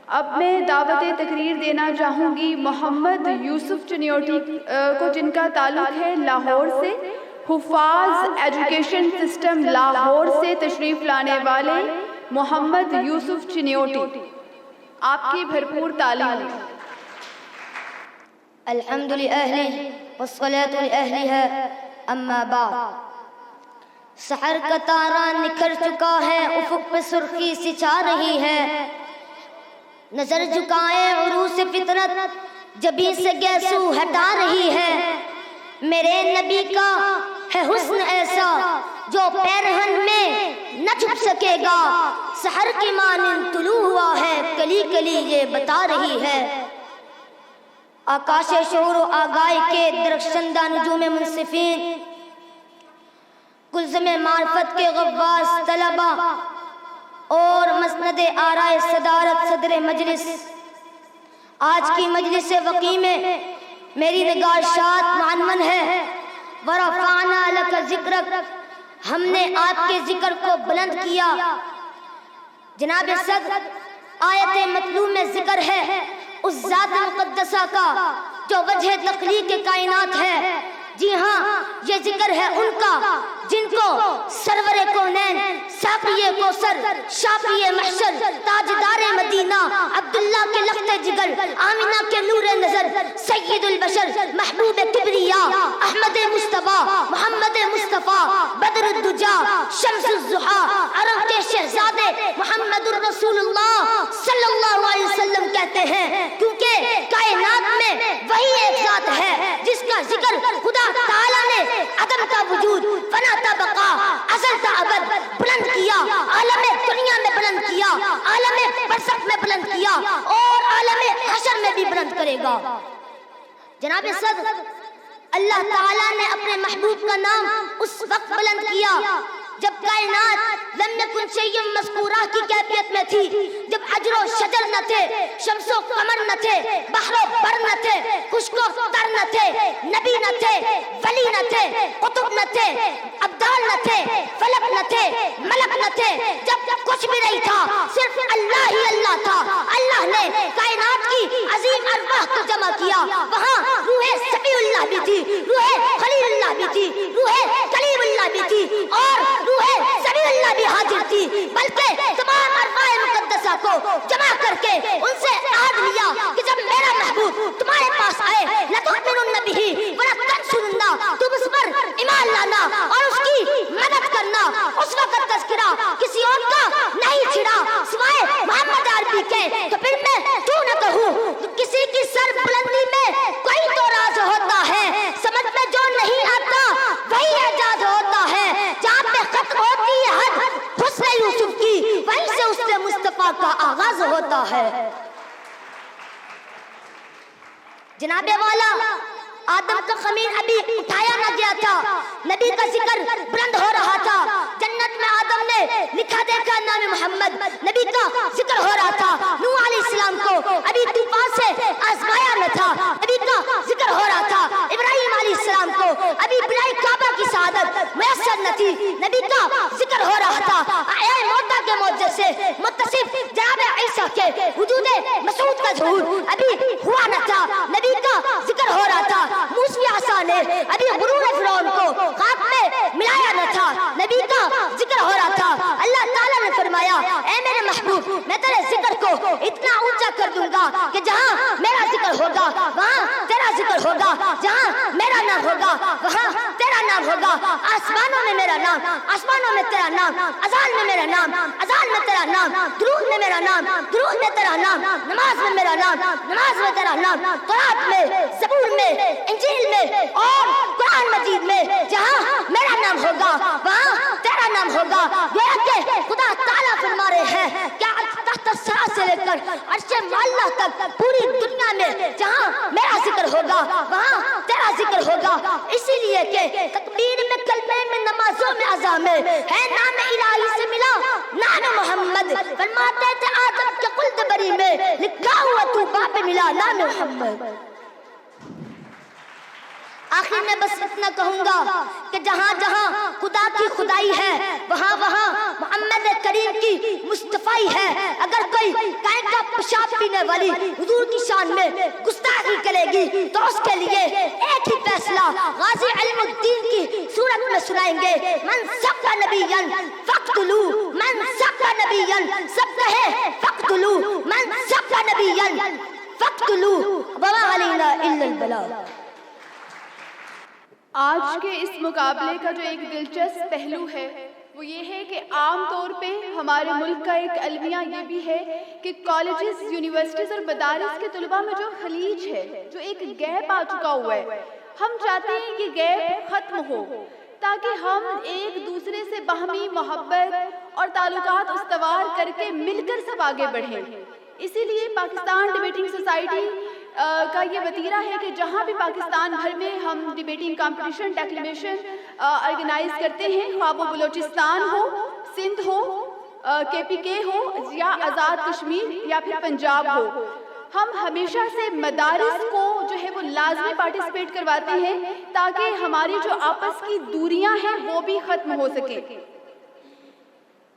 اب میں دعوت تقریر دینا چاہوں گی محمد یوسف چنیوٹی کو، جن کا تعلق ہے لاہور سے، حفاظ ایجوکیشن سسٹم لاہور سے تشریف لانے والے محمد یوسف چنیوٹی، آپ کی بھرپور تعلیم۔ الحمد للہ والصلاة لأہلها اما بعد۔ سحر کا تارا نکھر چکا ہے، افق پہ سرخی سی چھا رہی ہے، نظر جھکائے عروس فطرت جبیں سے گیسو ہٹا رہی ہے۔ میرے نبی کا ہے حسن ایسا جو پیرہن میں نہ چھپ سکے گا، سحر کی مانند طلوع ہوا ہے، کلی کلی یہ بتا رہی ہے۔ آکاش شعور و آگاہی کے درخشندہ نجوم منصفین، کلزم معرفت کے غواص طلبہ اور مسند آرائے صدارت صدر مجلس، آج کی مجلس وقی میں میری نگارشات معنون ہے۔ ورفعنا لک ذکرک، ہم نے آپ کے ذکر کو بلند کیا۔ جناب صدر، آیت مطلوب میں ذکر ہے اس ذات مقدسہ کا جو وجہ تخلیق کائنات ہے۔ جی ہاں، یہ ذکر ہے ان کا جن کو سرور کونین، ساقی کوثر، شافی محشر، تاجدار مدینہ، عبداللہ کے لخت جگر، آمنہ کے نور نظر، سید البشر، محبوب کبریا، احمد مصطفیٰ، محمد مصطفیٰ، بدر الدجا، شمس الضحیٰ، عرب کے شہزادے محمد الرسول اللہ صلی اللہ علیہ وسلم کہتے ہیں، کیونکہ کائنات میں وہی ایک ذات ہے جس کا ذکر خدا تعالیٰ نے عدم کا وجود، فنا تا بقا، ازل تا ابد بلند کیا، عالم دنیا میں بلند کیا، عالم برزخ میں بلند کیا اور عالم حشر میں بھی بلند کرے گا۔ جناب صدر، اللہ تعالیٰ نے اپنے محبوب کا نام اس وقت بلند کیا جب کائنات لم یکن شیء مذکورہ کی کیفیت میں تھی، جب حجر و شجر نہ تھے، شمس و قمر نہ تھے، بحر و بر نہ تھے، خشک و تر نہ تھے، نبی نہ تھے، ولی نہ تھے، قطب نہ تھے، ابدال نہ تھے، فلک نہ تھے، ملک نہ تھے، جب کچھ بھی نہیں تھا، صرف اللہ ہی اللہ تھا۔ اللہ نے کائنات کی عظیم ارواح کو جمع کیا، وہاں روح سبی اللہ بھی تھی، روح خلیل اللہ بھی تھی، روح کلیم اللہ بھی تھی اور روح سبی اللہ بھی حاضر تھی، بلکہ تمام ارواح مقدسہ کو جمع کر کے ان سے عہد لیا کہ جب میرا محبوب تمہارے پاس آئے، لَتُؤْمِنُنَّ بِهِ وَلَتَنصُرُنَّ، تم اس پر ایمان لانا اور اس کی مدد کرنا۔ اس وقت تذکرہ کسی اور کا نہیں چھڑا سوائے محمد عربی کے، تو پھر میں کیوں نہ کہوں، کسی کی سر بلندی میں کوئی تو راز ہوتا ہے، سمجھ میں جو نہیں آتا وہی اعجاز ہوتا ہے۔ جہاں پہ ختم ہوتی ہے حد حسن یوسف کی، وہیں سے اس سے مصطفیٰ کا آغاز ہوتا ہے۔ جناب والا، آدم کا خمیر ابھی اٹھایا نہ گیا تھا، نبی کا ذکر بلند ہو رہا تھا۔ جنت میں آدم نے لکھا دیکھا نام محمد، نبی کا ذکر ہو رہا تھا۔ نوح علیہ السلام کو ابھی طوفان سے آزمایا نہ تھا، نبی کا ذکر ہو رہا تھا۔ ابراہیم علیہ السلام کو ابھی بنائی کعبہ کی سعادت میسر نہ تھی، نبی کا ذکر ہو رہا تھا۔ احیاء موتیٰ کے معجزے سے متصف جناب عیسیٰ کے وجود مسعود کا ظہور ابھی ہوا نہ تھا، نبی کا ذکر ہو رہا تھا۔ موسیٰ عیسیٰ نے ابھی غرور فرعون کو خاک میں ملایا نہ تھا، نبی کا ذکر ہو رہا تھا۔ اللہ تعالیٰ نے فرمایا، اے میرے محبوب، میں تیرے ذکر کو اتنا اونچا کر دوں گا کہ جہاں میرا ذکر ہوگا وہاں تیرا ذکر ہوگا، جہاں میرا نام ہوگا وہاں تیرا نام ہوگا۔ آسمانوں میں میرا نام، آسمانوں میں تیرا نام، اذان میں میرا نام، اذان میں تیرا نام، درود میں میرا نام، درود میں تیرا نام، نماز میں میرا نام، نماز میں تیرا نام، قرآن میں، زبور میں، انجیل میں اور قرآن مجید میں جہاں میرا نام ہوگا وہاں تیرا نام ہوگا۔ گویا کہ خدا تعالیٰ فرما رہے ہیں کیا تحت الثرى سے لے کر عرش معلیٰ تک پوری دنیا میں جہاں میرا ذکر ہوگا وہاں تیرا ذکر ہوگا۔ اسی لیے کہ تکبیر میں، کلمے میں، نمازوں میں، اذان میں ہے نام الہی سے ملا نام محمد۔ فرماتے تھے آدم کے خلد بری میں لکھا ہوا تو باپ ملا نام محمد۔ آخر میں بس اتنا کہوں گا کہ جہاں جہاں خدا کی خدائی ہے وہاں وہاں محمد کریم کی مصطفیٰ ہے. اگر کوئی گائے کا پیشاب پینے والی حضور کی شان میں گستاخی کرے گی تو اس کے لیے ایک ہی فیصلہ غازی علم الدین کی صورت میں سنائیں گے. من سب نبیًا فاقتلوا، من سب نبیًا، سب کہے فاقتلوا، من سب نبیًا فاقتلوا وما علینا الا البلاغ. آج کے اس مقابلے کا جو ایک دلچسپ پہلو ہے وہ یہ ہے کہ عام طور پہ ہمارے ملک کا ایک المیہ یہ بھی ہے کہ کالجز، یونیورسٹیز اور مدارس کے طلباء میں جو خلیج ہے، جو ایک گیپ آ چکا ہوا ہے، ہم چاہتے ہیں کہ گیپ ختم ہو تاکہ ہم ایک دوسرے سے باہمی محبت اور تعلقات استوار کر کے مل کر سب آگے بڑھیں. اسی لیے پاکستان ڈیبیٹنگ سوسائٹی کا یہ وتیرہ ہے کہ جہاں بھی پاکستان بھر میں ہم ڈیبیٹنگ کمپٹیشن، ڈیکلیمیشن آرگنائز کرتے ہیں، خواہ وہ بلوچستان ہو، سندھ ہو، KPK ہو یا آزاد کشمیر یا پھر پنجاب ہو، ہم ہمیشہ سے مدارس کو جو ہے وہ لازمی پارٹیسپیٹ کرواتے ہیں تاکہ ہماری جو آپس کی دوریاں ہیں وہ بھی ختم ہو سکے.